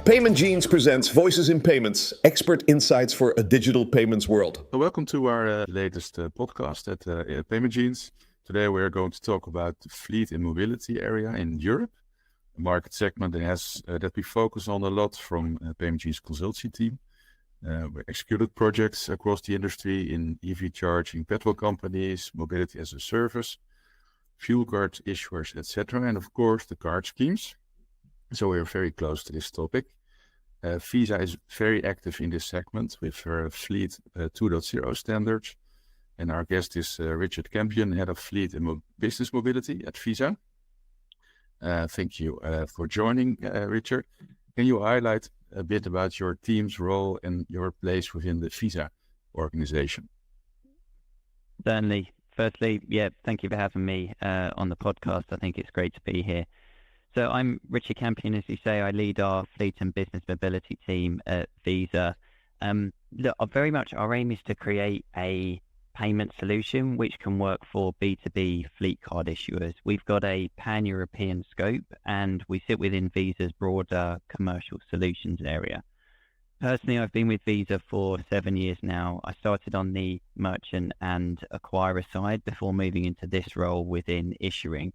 Payment Genes presents Voices in Payments, expert insights for a digital payments world. So welcome to our latest podcast at Payment Genes. Today we're going to talk about the fleet and mobility area in Europe, a market segment that we focus on a lot from Payment Genes consultancy team. We executed projects across the industry in EV charging, petrol companies, mobility as a service, fuel card issuers, etc. And of course the card schemes. So we're very close to this topic. Visa is very active in this segment with her Fleet 2.0 standards. And our guest is Richard Campion, Head of Fleet and Business Mobility at Visa. Thank you for joining, Richard. Can you highlight a bit about your team's role and your place within the Visa organization? Certainly. Firstly, thank you for having me on the podcast. I think it's great to be here. So I'm Richard Campion, as you say. I lead our fleet and business mobility team at Visa. Look, very much our aim is to create a payment solution which can work for B2B fleet card issuers. We've got a pan-European scope and we sit within Visa's broader commercial solutions area. Personally, I've been with Visa for 7 years now. I started on the merchant and acquirer side before moving into this role within issuing.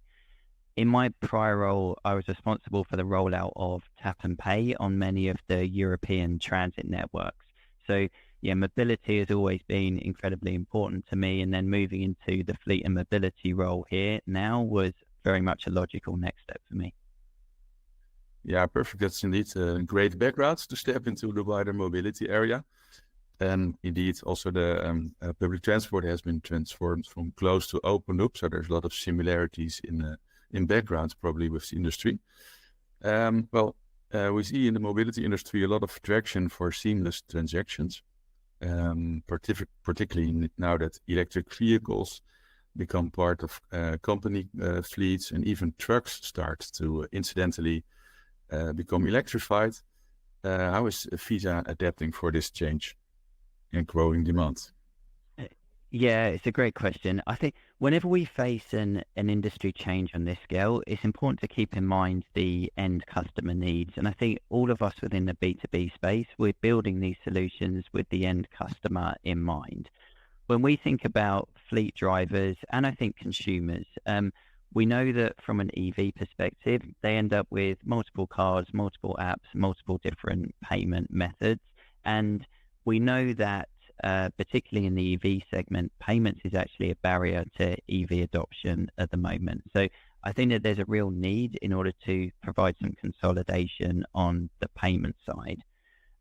In my prior role, I was responsible for the rollout of Tap and Pay on many of the European transit networks. So mobility has always been incredibly important to me, and then moving into the fleet and mobility role here now was very much a logical next step for me. Yeah, perfect. That's indeed a great background to step into the wider mobility area. And indeed, also the public transport has been transformed from closed to open loop. So there's a lot of similarities in background probably with the industry. We see in the mobility industry a lot of traction for seamless transactions, particularly now that electric vehicles become part of company fleets, and even trucks start to incidentally become electrified. How is Visa adapting for this change and growing demand? Yeah, it's a great question. I think whenever we face an industry change on this scale, it's important to keep in mind the end customer needs. And I think all of us within the B2B space, we're building these solutions with the end customer in mind. When we think about fleet drivers and I think consumers, we know that from an EV perspective, they end up with multiple cars, multiple apps, multiple different payment methods. And we know that particularly in the EV segment, payments is actually a barrier to EV adoption at the moment. So I think that there's a real need in order to provide some consolidation on the payment side.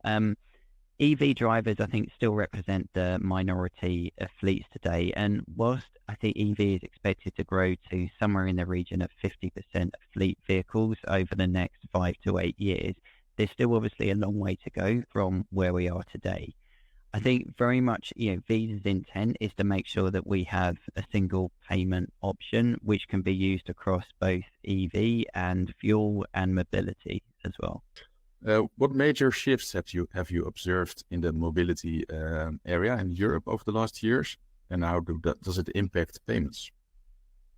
EV drivers, I think, still represent the minority of fleets today. And whilst I think EV is expected to grow to somewhere in the region of 50% of fleet vehicles over the next 5 to 8 years, there's still obviously a long way to go from where we are today. I think very much, Visa's intent is to make sure that we have a single payment option which can be used across both EV and fuel and mobility as well. What major shifts have you observed in the mobility area in Europe over the last years, and how does it impact payments?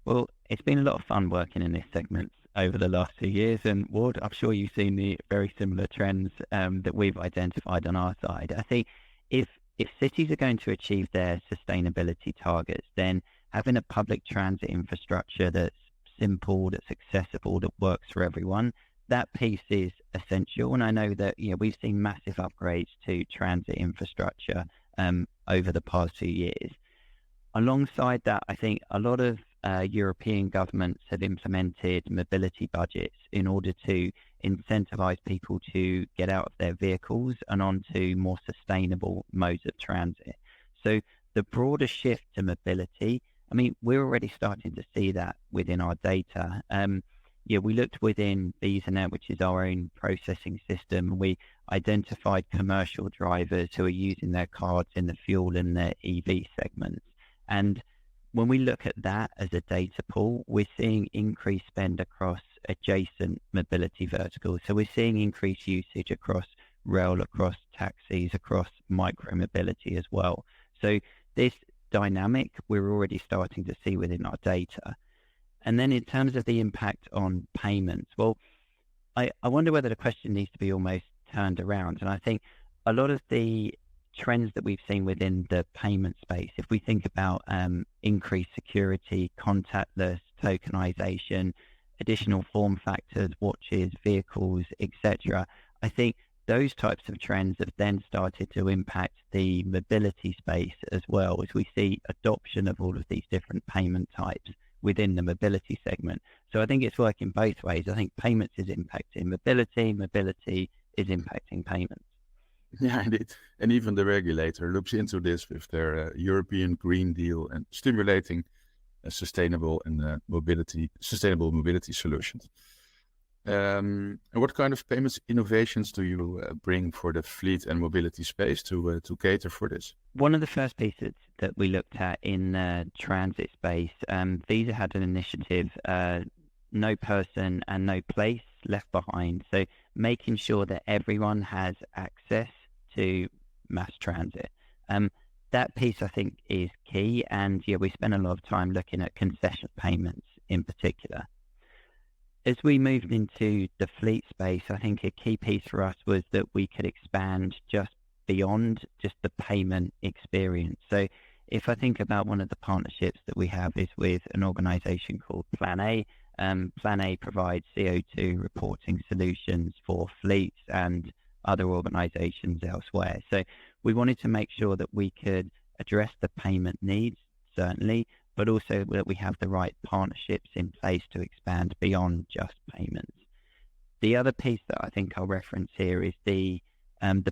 Well, it's been a lot of fun working in this segment over the last 2 years, and Ward, I'm sure you've seen the very similar trends that we've identified on our side. I think if cities are going to achieve their sustainability targets, then having a public transit infrastructure that's simple, that's accessible, that works for everyone, that piece is essential. And I know that we've seen massive upgrades to transit infrastructure over the past 2 years. Alongside that, I think a lot of European governments have implemented mobility budgets in order to incentivize people to get out of their vehicles and onto more sustainable modes of transit. So the broader shift to mobility, I mean, we're already starting to see that within our data. We looked within VisaNet, which is our own processing system. We identified commercial drivers who are using their cards in the fuel and the EV segments. And when we look at that as a data pool, we're seeing increased spend across adjacent mobility verticals. So we're seeing increased usage across rail, across taxis, across micro-mobility as well. So this dynamic, we're already starting to see within our data. And then in terms of the impact on payments, well, I wonder whether the question needs to be almost turned around. And I think a lot of the trends that we've seen within the payment space, if we think about increased security, contactless, tokenization, additional form factors, watches, vehicles, etc., I think those types of trends have then started to impact the mobility space as well, as we see adoption of all of these different payment types within the mobility segment. So I think it's working both ways. I think payments is impacting mobility, mobility is impacting payments. Yeah, indeed. And even the regulator looks into this with their European Green Deal and stimulating sustainable mobility solutions. And what kind of payments innovations do you bring for the fleet and mobility space to cater for this? One of the first pieces that we looked at in the transit space, Visa had an initiative, no person and no place left behind. So making sure that everyone has access to mass transit. That piece I think is key. And yeah, we spent a lot of time looking at concession payments in particular. As we moved into the fleet space, I think a key piece for us was that we could expand just beyond just the payment experience. So if I think about one of the partnerships that we have is with an organization called Plan A. Plan A provides CO2 reporting solutions for fleets and other organizations elsewhere. So we wanted to make sure that we could address the payment needs, certainly, but also that we have the right partnerships in place to expand beyond just payments. The other piece that I think I'll reference here is the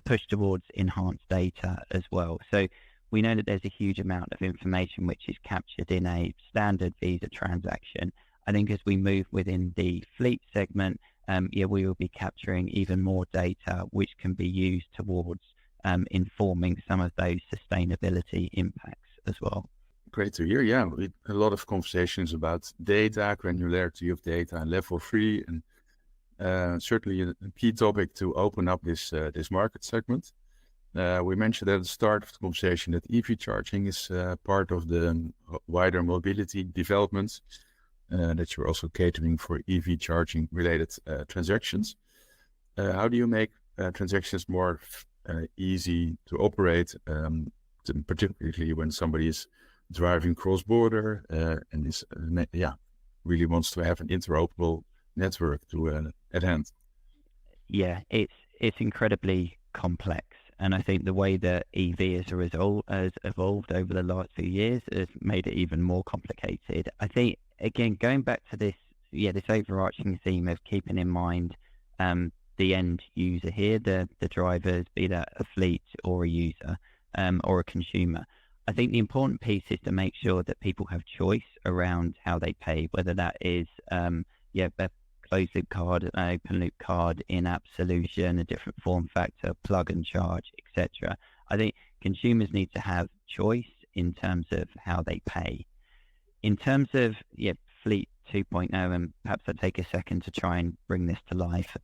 push towards enhanced data as well. So we know that there's a huge amount of information which is captured in a standard Visa transaction. I think as we move within the fleet segment, we will be capturing even more data which can be used towards informing some of those sustainability impacts as well. Great to hear. Yeah, a lot of conversations about data, granularity of data, and level 3, and certainly a key topic to open up this market segment. We mentioned at the start of the conversation that EV charging is part of the wider mobility developments, that you're also catering for EV charging related transactions. How do you make transactions more easy to operate, particularly when somebody is driving cross-border and is really wants to have an interoperable network at hand? Yeah, it's incredibly complex, and I think the way that EV has evolved over the last few years has made it even more complicated. I think, again, going back to this overarching theme of keeping in mind the end user here, the drivers, be that a fleet or a user or a consumer. I think the important piece is to make sure that people have choice around how they pay, whether that is a closed loop card, an open loop card, in-app solution, a different form factor, plug and charge, etc. I think consumers need to have choice in terms of how they pay. In terms of Fleet 2.0, and perhaps I'll take a second to try and bring this to life.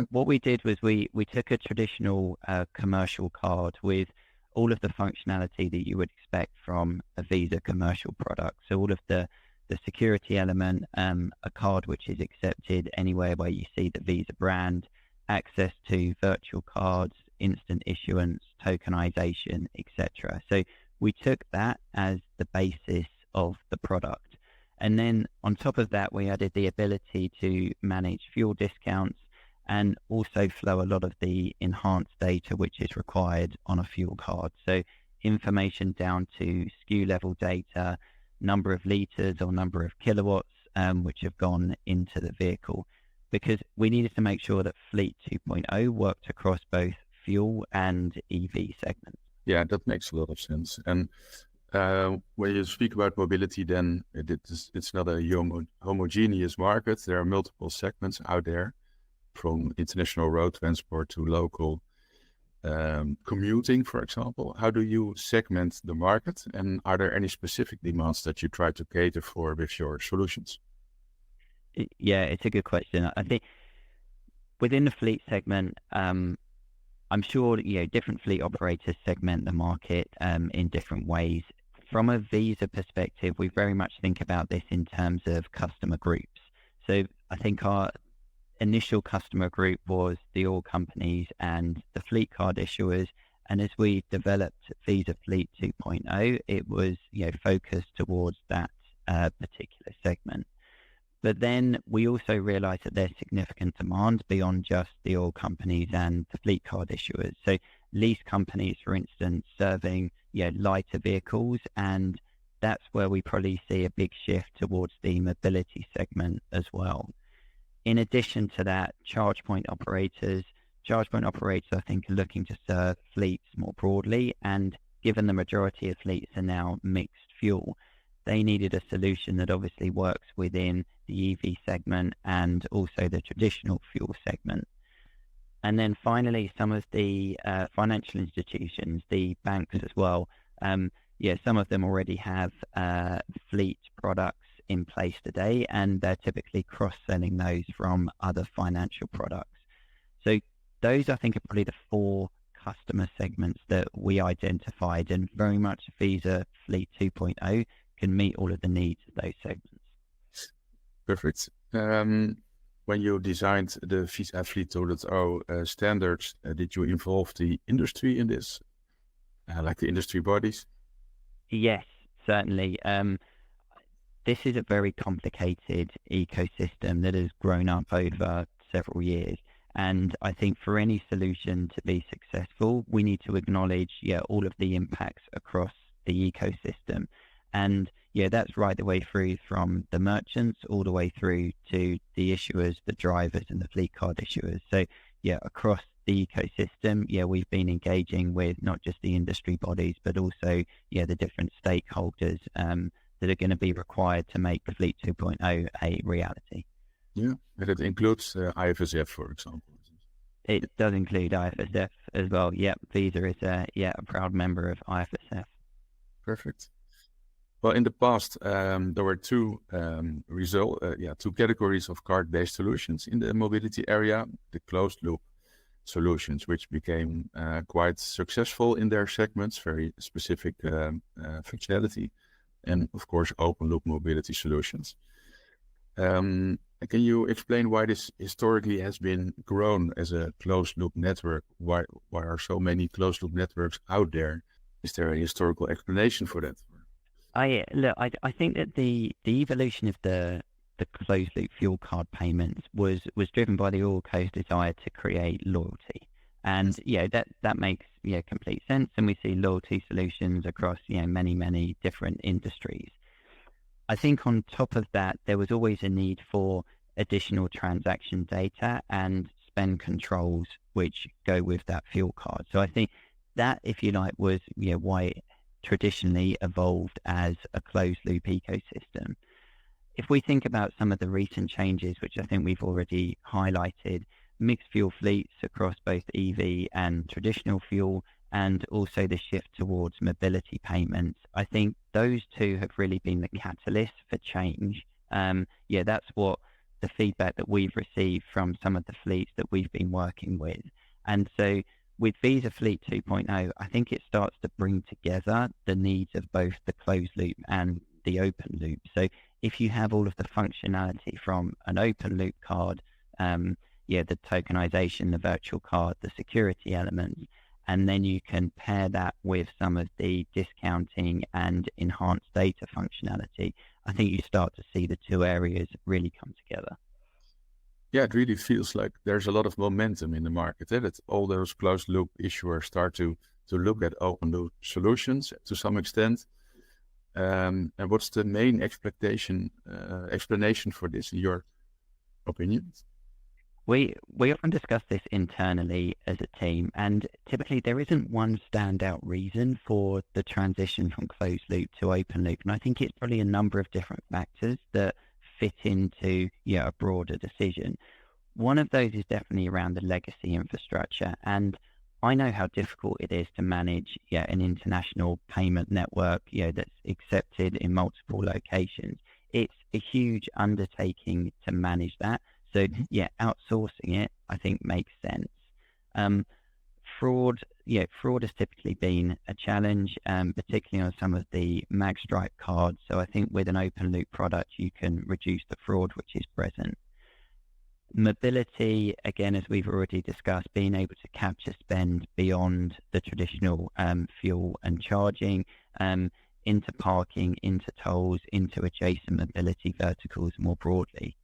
What we did was we took a traditional commercial card with all of the functionality that you would expect from a Visa commercial product. So all of the security element, a card which is accepted anywhere where you see the Visa brand, access to virtual cards, instant issuance, tokenization, etc. So we took that as the basis of the product. And then on top of that, we added the ability to manage fuel discounts and also flow a lot of the enhanced data which is required on a fuel card. So information down to SKU level data, number of liters or number of kilowatts which have gone into the vehicle, because we needed to make sure that Fleet 2.0 worked across both fuel and EV segments. Yeah, that makes a lot of sense. And when you speak about mobility, then it's not a homogeneous market. There are multiple segments out there, from international road transport to local commuting, for example. How do you segment the market, and are there any specific demands that you try to cater for with your solutions? Yeah, it's a good question. I think within the fleet segment, I'm sure different fleet operators segment the market in different ways. From a Visa perspective, we very much think about this in terms of customer groups. So I think initial customer group was the oil companies and the fleet card issuers. And as we developed Visa Fleet 2.0, it was focused towards that particular segment. But then we also realized that there's significant demand beyond just the oil companies and the fleet card issuers. So lease companies, for instance, serving lighter vehicles, and that's where we probably see a big shift towards the mobility segment as well. In addition to that, charge point operators, I think, are looking to serve fleets more broadly, and given the majority of fleets are now mixed fuel, they needed a solution that obviously works within the EV segment and also the traditional fuel segment. And then finally, some of the financial institutions, the banks as well, some of them already have fleet products in place today, and they're typically cross-selling those from other financial products. So those, I think, are probably the 4 customer segments that we identified, and very much Visa Fleet 2.0 can meet all of the needs of those segments. Perfect. When you designed the Visa Fleet 2.0 standards, did you involve the industry in this, like the industry bodies? Yes, certainly. This is a very complicated ecosystem that has grown up over several years. And I think for any solution to be successful, we need to acknowledge all of the impacts across the ecosystem. And that's right the way through from the merchants all the way through to the issuers, the drivers, and the fleet card issuers. So across the ecosystem, we've been engaging with not just the industry bodies, but also the different stakeholders that are going to be required to make the Fleet 2.0 a reality. Yeah, and it includes IFSF, for example. It does include IFSF as well. Yep, Visa is a proud member of IFSF. Perfect. Well, in the past, there were two categories of card-based solutions in the mobility area: the closed-loop solutions, which became quite successful in their segments, very specific functionality, and of course, open-loop mobility solutions. Can you explain why this historically has been grown as a closed-loop network? Why are so many closed-loop networks out there? Is there a historical explanation for that? I think that the evolution of the closed-loop fuel card payments was driven by the oil co's desire to create loyalty, and that makes complete sense. And we see loyalty solutions across many different industries. I think on top of that, there was always a need for additional transaction data and spend controls which go with that fuel card. So I think that, if you like, was why it traditionally evolved as a closed loop ecosystem. If we think about some of the recent changes, which I think we've already highlighted, mixed fuel fleets across both EV and traditional fuel, and also the shift towards mobility payments, I think those two have really been the catalyst for change. That's what the feedback that we've received from some of the fleets that we've been working with. And so with Visa Fleet 2.0, I think it starts to bring together the needs of both the closed loop and the open loop. So if you have all of the functionality from an open loop card, the tokenization, the virtual card, the security elements, and then you can pair that with some of the discounting and enhanced data functionality, I think you start to see the two areas really come together. Yeah, it really feels like there's a lot of momentum in the market. That all those closed loop issuers start to look at open loop solutions to some extent. And what's the main explanation for this, in your opinion? We often discuss this internally as a team, and typically there isn't one standout reason for the transition from closed loop to open loop. And I think it's probably a number of different factors that fit into a broader decision. One of those is definitely around the legacy infrastructure. And I know how difficult it is to manage an international payment network that's accepted in multiple locations. It's a huge undertaking to manage that. So outsourcing it, I think, makes sense. Fraud has typically been a challenge, particularly on some of the magstripe cards. So I think with an open loop product, you can reduce the fraud which is present. Mobility, again, as we've already discussed, being able to capture spend beyond the traditional fuel and charging, into parking, into tolls, into adjacent mobility verticals more broadly.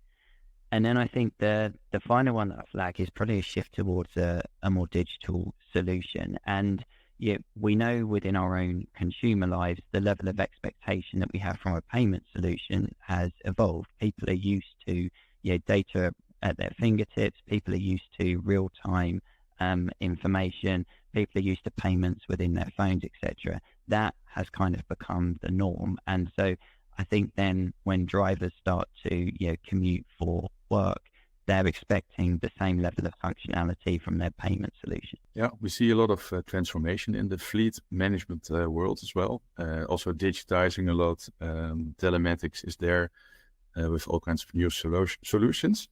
And then I think the final one that I flag is probably a shift towards a more digital solution. And we know within our own consumer lives, the level of expectation that we have from a payment solution has evolved. People are used to data at their fingertips. People are used to real-time information. People are used to payments within their phones, etc. That has kind of become the norm. And so I think then when drivers start to commute for work, they're expecting the same level of functionality from their payment solution. Yeah, we see a lot of transformation in the fleet management world as well. Also digitizing a lot. Telematics is there with all kinds of new solutions.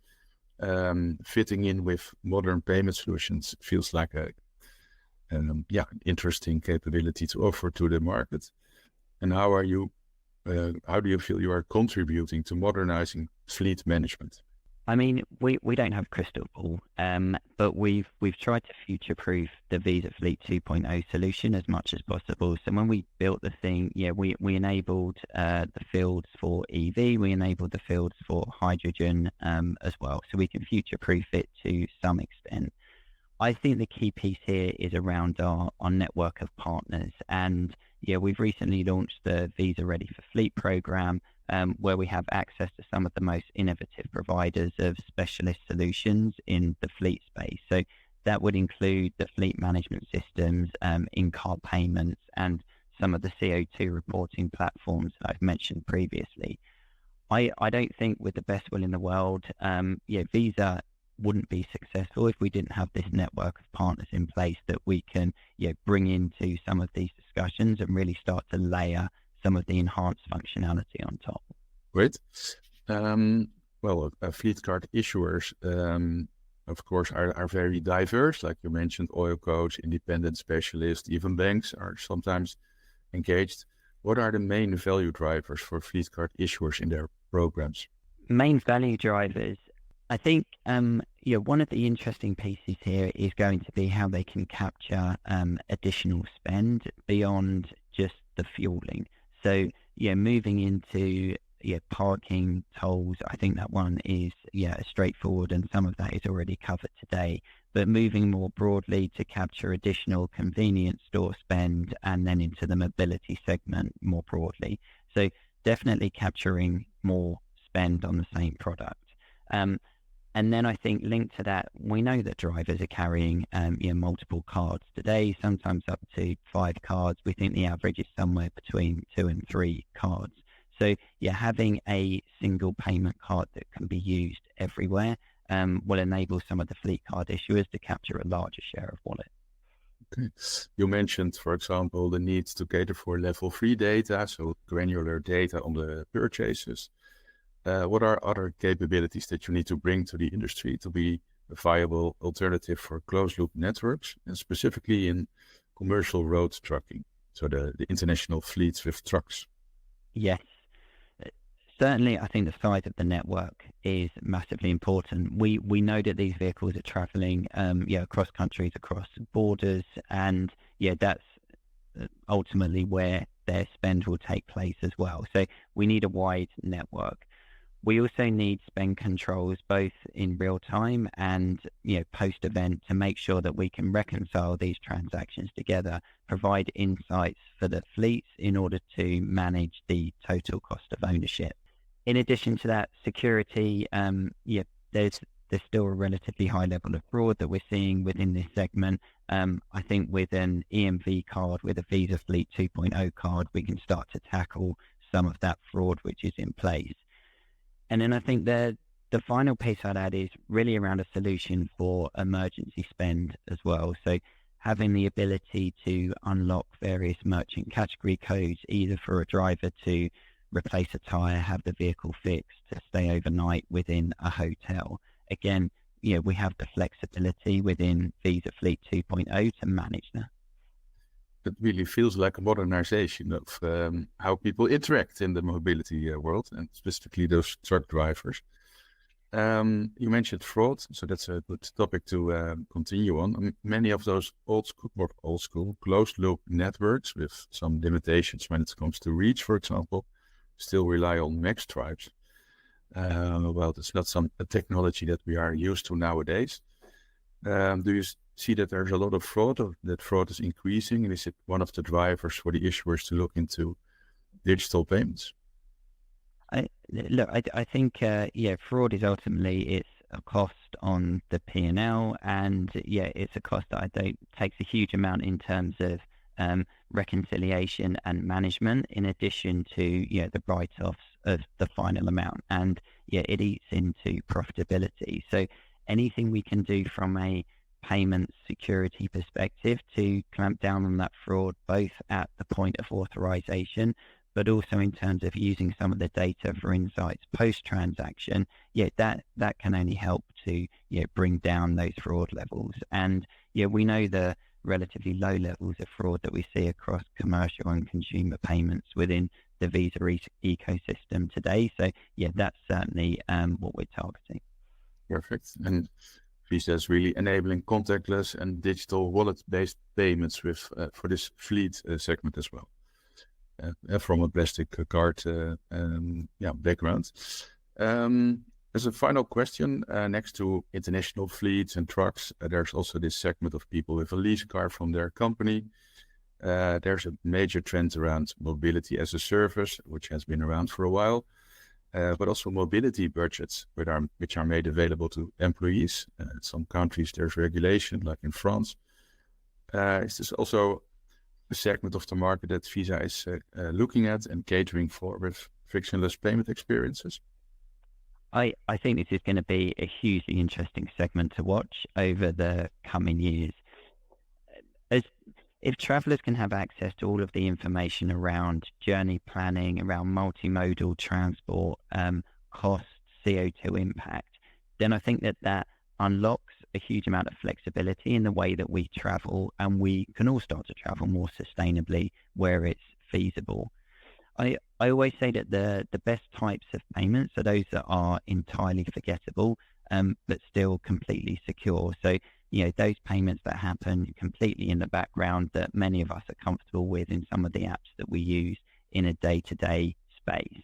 Fitting in with modern payment solutions feels like an interesting capability to offer to the market. And how do you feel you are contributing to modernizing fleet management? I mean, we don't have a crystal ball, but we've tried to future-proof the Visa Fleet 2.0 solution as much as possible. So when we built the thing, we enabled the fields for EV, we enabled the fields for hydrogen as well, so we can future-proof it to some extent. I think the key piece here is around our network of partners, and we've recently launched the Visa Ready for Fleet program, where we have access to some of the most innovative providers of specialist solutions in the fleet space. So that would include the fleet management systems, in-car payments, and some of the CO2 reporting platforms that I've mentioned previously. I don't think, with the best will in the world, Visa wouldn't be successful if we didn't have this network of partners in place that we can bring into some of these discussions and really start to layer some of the enhanced functionality on top. Great. Fleet card issuers, of course, are very diverse. Like you mentioned, oil codes, independent specialists, even banks are sometimes engaged. What are the main value drivers for fleet card issuers in their programs? Main value drivers, I think, one of the interesting pieces here is going to be how they can capture additional spend beyond just the fueling. So, moving into parking, tolls, I think that one is straightforward, and some of that is already covered today. But moving more broadly to capture additional convenience store spend, and then into the mobility segment more broadly. So definitely capturing more spend on the same product. And then I think linked to that, we know that drivers are carrying multiple cards today, sometimes up to 5 cards. We think the average is somewhere between 2 and 3 cards. So having a single payment card that can be used everywhere will enable some of the fleet card issuers to capture a larger share of wallet. Okay. You mentioned, for example, the need to cater for level 3 data, so granular data on the purchases. What are other capabilities that you need to bring to the industry to be a viable alternative for closed-loop networks, and specifically in commercial road trucking, so the international fleets with trucks? Yes. Certainly, I think the size of the network is massively important. We know that these vehicles are traveling across countries, across borders, and that's ultimately where their spend will take place as well. So we need a wide network. We also need spend controls both in real time and post-event to make sure that we can reconcile these transactions together, provide insights for the fleets in order to manage the total cost of ownership. In addition to that, security, there's still a relatively high level of fraud that we're seeing within this segment. I think with an EMV card, with a Visa Fleet 2.0 card, we can start to tackle some of that fraud which is in place. And then I think the final piece I'd add is really around a solution for emergency spend as well. So having the ability to unlock various merchant category codes, either for a driver to replace a tire, have the vehicle fixed, to stay overnight within a hotel. Again, we have the flexibility within Visa Fleet 2.0 to manage that. It really feels like a modernization of how people interact in the mobility world, and specifically those truck drivers. You mentioned fraud, so that's a good topic to continue on. Many of those old school closed-loop networks with some limitations when it comes to reach, for example, still rely on max stripes. Well, it's not a technology that we are used to nowadays. Do you see that there's a lot of fraud, or that fraud is increasing, and is it one of the drivers for the issuers to look into digital payments? I think fraud is ultimately it's a cost on the P&L, and it's a cost that takes a huge amount in terms of reconciliation and management, in addition to the write-offs of the final amount, and it eats into profitability. So anything we can do from a payment security perspective to clamp down on that fraud, both at the point of authorization, but also in terms of using some of the data for insights post-transaction, that can only help to bring down those fraud levels. And we know the relatively low levels of fraud that we see across commercial and consumer payments within the Visa ecosystem today. So that's certainly what we're targeting. Perfect. And Visa is really enabling contactless and digital wallet-based payments for this fleet segment as well. From a plastic card background. As a final question, next to international fleets and trucks, there's also this segment of people with a lease car from their company. There's a major trend around mobility as a service, which has been around for a while, but also mobility budgets, which are made available to employees. In some countries, there's regulation, like in France. Is this also a segment of the market that Visa is looking at and catering for with frictionless payment experiences? I think this is going to be a hugely interesting segment to watch over the coming years. If travelers can have access to all of the information around journey planning, around multimodal transport, costs, CO2 impact, then I think that unlocks a huge amount of flexibility in the way that we travel, and we can all start to travel more sustainably where it's feasible. I always say that the best types of payments are those that are entirely forgettable, but still completely secure. So, those payments that happen completely in the background that many of us are comfortable with in some of the apps that we use in a day-to-day space.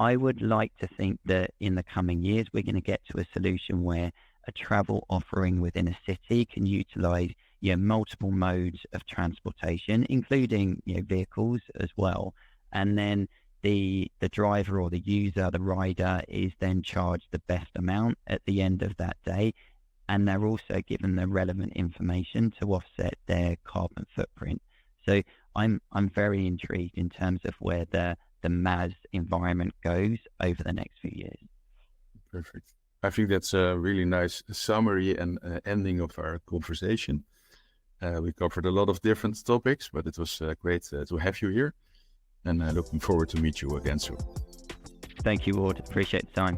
I would like to think that in the coming years, we're going to get to a solution where a travel offering within a city can utilize multiple modes of transportation, including vehicles as well. And then the driver or the user, the rider, is then charged the best amount at the end of that day. And they're also given the relevant information to offset their carbon footprint. So I'm very intrigued in terms of where the MaaS environment goes over the next few years. Perfect. I think that's a really nice summary and ending of our conversation. We covered a lot of different topics, but it was great to have you here, and looking forward to meet you again soon. Thank you, Ward. Appreciate the time.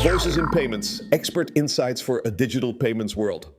Voices in Payments, expert insights for a digital payments world.